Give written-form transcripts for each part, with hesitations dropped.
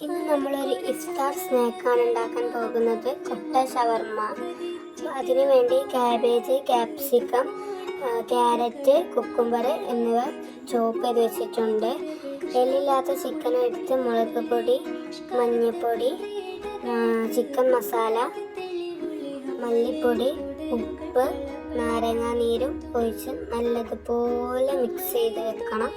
ഇന്ന് നമ്മളൊരു ഇഫ്താർ സ്നാക്കാണ് ഉണ്ടാക്കാൻ പോകുന്നത്, കൊട്ട ഷവർമ്മ. അതിനു വേണ്ടി ക്യാബേജ്, ക്യാപ്സിക്കം, ക്യാരറ്റ്, കുക്കുംബർ എന്നിവ ചോപ്പ് ചെയ്ത് വെച്ചിട്ടുണ്ട്. എല്ലില്ലാത്ത ചിക്കൻ എടുത്ത് മുളക് പൊടി, മഞ്ഞൾപ്പൊടി, ചിക്കൻ മസാല, മല്ലിപ്പൊടി, ഉപ്പ്, നാരങ്ങാ നീരും ഒഴിച്ച് നല്ലതുപോലെ മിക്സ് ചെയ്ത് വെക്കണം.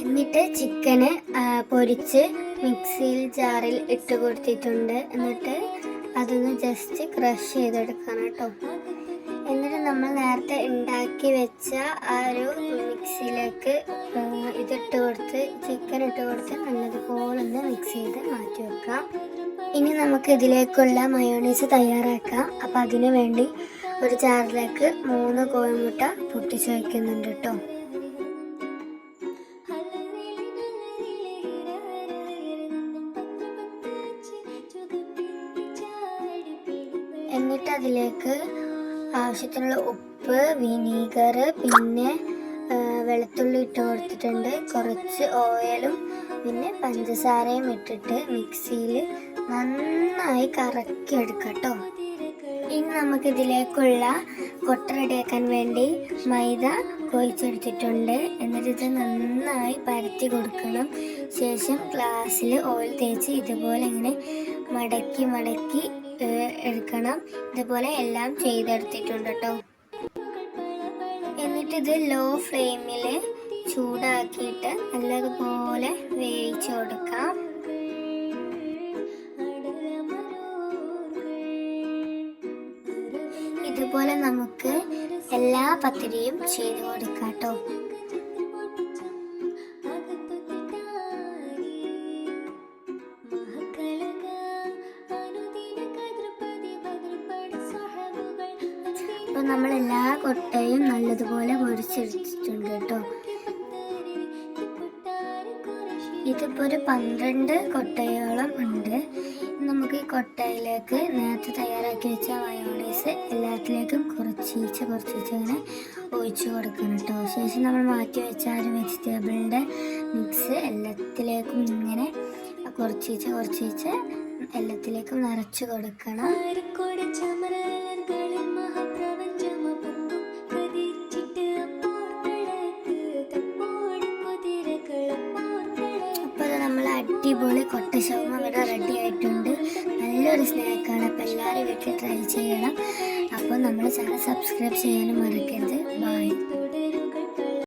എന്നിട്ട് ചിക്കന് പൊരിച്ച് മിക്സിയിൽ ജാറിൽ ഇട്ട് കൊടുത്തിട്ടുണ്ട്. എന്നിട്ട് അതൊന്ന് ജസ്റ്റ് ക്രഷ് ചെയ്തെടുക്കണം കേട്ടോ. എന്നിട്ട് നമ്മൾ നേരത്തെ ഉണ്ടാക്കി വെച്ച ആ ഒരു മിക്സിയിലേക്ക് ഇതിട്ട് കൊടുത്ത് ചിക്കൻ ഇട്ട് കൊടുത്ത് നല്ലതുപോലെ ഒന്ന് മിക്സ് ചെയ്ത് മാറ്റി വെക്കാം. ഇനി നമുക്ക് ഇതിലേക്കുള്ള മയോണൈസ് തയ്യാറാക്കാം. അപ്പം അതിനു വേണ്ടി ഒരു ജാറിലേക്ക് 3 കോഴിമുട്ട പൊട്ടിച്ച് വയ്ക്കുന്നുണ്ട് കേട്ടോ. എന്നിട്ട് അതിലേക്ക് ആവശ്യത്തിനുള്ള ഉപ്പ്, വിനീഗർ, പിന്നെ വെളുത്തുള്ളി ഇട്ട് കൊടുത്തിട്ടുണ്ട്. കുറച്ച് ഓയിലും പിന്നെ പഞ്ചസാരയും ഇട്ടിട്ട് മിക്സിയിൽ നന്നായി കറക്കി എടുക്കാം കേട്ടോ. ഇനി നമുക്കിതിലേക്കുള്ള കൊട്ട റെഡിയാക്കാൻ വേണ്ടി മൈദ കുഴച്ചെടുത്തിട്ടുണ്ട്. എന്നിട്ട് ഇത് നന്നായി പരത്തി കൊടുക്കണം. ശേഷം ഗ്ലാസ്സിൽ ഓയിൽ തേച്ച് ഇതുപോലെ ഇങ്ങനെ മടക്കി എടുക്കണം. ഇതുപോലെ എല്ലാം ചെയ്തെടുത്തിട്ടുണ്ട് കേട്ടോ. എന്നിട്ടിത് ലോ ഫ്ലെയിമിൽ ചൂടാക്കിയിട്ട് നല്ലതുപോലെ വേവിച്ച് കൊടുക്കാം. ഇതുപോലെ നമുക്ക് എല്ലാ പത്തിരിയും ചെയ്ത് കൊടുക്കാം കേട്ടോ. അപ്പോൾ നമ്മൾ എല്ലാ കൊട്ടയും നല്ലതുപോലെ പൊരിച്ചെടുത്തിട്ടുണ്ട് കേട്ടോ. ഇതിപ്പോൾ ഒരു 12 കൊട്ടയോളം ഉണ്ട്. നമുക്ക് ഈ കൊട്ടയിലേക്ക് നേരത്തെ തയ്യാറാക്കി വെച്ച മയോണൈസ് എല്ലാത്തിലേക്കും കുറച്ചീച്ച ഇങ്ങനെ ഒഴിച്ച് കൊടുക്കണം കേട്ടോ. ശേഷം നമ്മൾ മാറ്റി വെച്ച ഒരു വെജിറ്റബിളിൻ്റെ മിക്സ് എല്ലാത്തിലേക്കും ഇങ്ങനെ കുറച്ചീച്ച എല്ലാത്തിലേക്കും നിറച്ച് കൊടുക്കണം. അടിപൊളി കൊട്ട ഷവർമ്മ ഇവിടെ റെഡി ആയിട്ടുണ്ട്. നല്ലൊരു സ്നാക്കാണ്. അപ്പോൾ എല്ലാവരും വീട്ടിൽ ട്രൈ ചെയ്യണം. അപ്പോൾ നമ്മൾ ചാനൽ സബ്സ്ക്രൈബ് ചെയ്യാനും മറക്കരുത്. ബൈ.